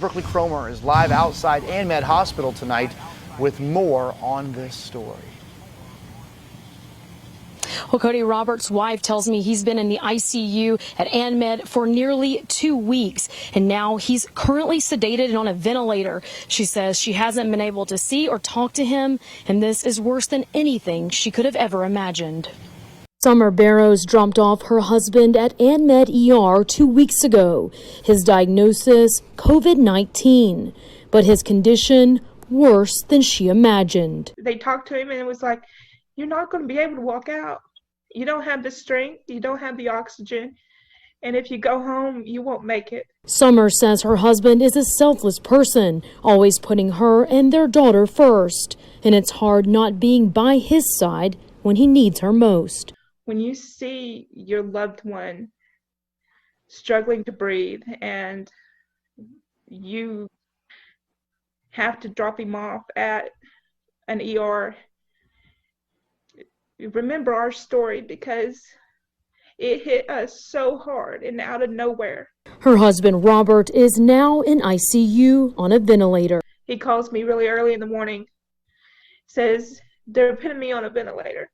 Brookley Cromer is live outside ANMed Hospital tonight with more on this story. Well, Cody Roberts' wife tells me he's been in the ICU at ANMed for nearly 2 weeks, and now he's currently sedated and on a ventilator. She says she hasn't been able to see or talk to him, and this is worse than anything she could have ever imagined. Summer Barrows dropped off her husband at ANMed ER 2 weeks ago. His diagnosis, COVID-19, but his condition worse than she imagined. They talked to him and it was like, you're not going to be able to walk out. You don't have the strength, you don't have the oxygen, and if you go home, you won't make it. Summer says her husband is a selfless person, always putting her and their daughter first, and it's hard not being by his side when he needs her most. When you see your loved one struggling to breathe and you have to drop him off at an ER, remember our story because it hit us so hard and out of nowhere. Her husband Robert is now in ICU on a ventilator. He calls me really early in the morning, says they're putting me on a ventilator.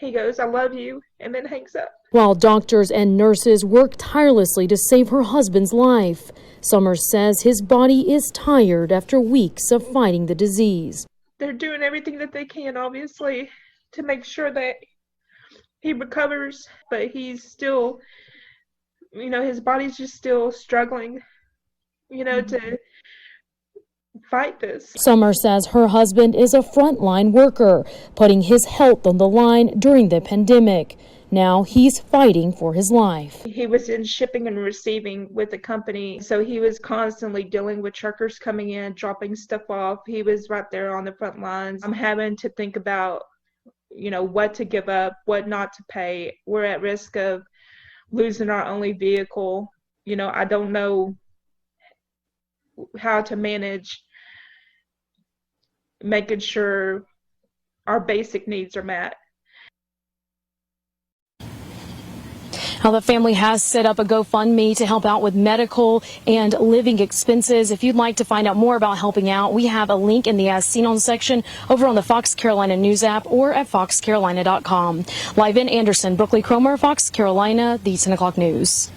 He goes, I love you, and then hangs up. While doctors and nurses work tirelessly to save her husband's life, Summers says his body is tired after weeks of fighting the disease. They're doing everything that they can, obviously, to make sure that he recovers, but he's still, his body's just still struggling, to fight this. Summer says her husband is a frontline worker, putting his health on the line during the pandemic. Now he's fighting for his life. He was in shipping and receiving with the company, so he was constantly dealing with truckers coming in, dropping stuff off. He was right there on the front lines. I'm having to think about, what to give up, what not to pay. We're at risk of losing our only vehicle. I don't know how to manage making sure our basic needs are met. Now, the family has set up a GoFundMe to help out with medical and living expenses. If you'd like to find out more about helping out, we have a link in the As Seen On section over on the Fox Carolina News app or at foxcarolina.com. Live in Anderson, Brookley Cromer, Fox Carolina, the 10 o'clock news.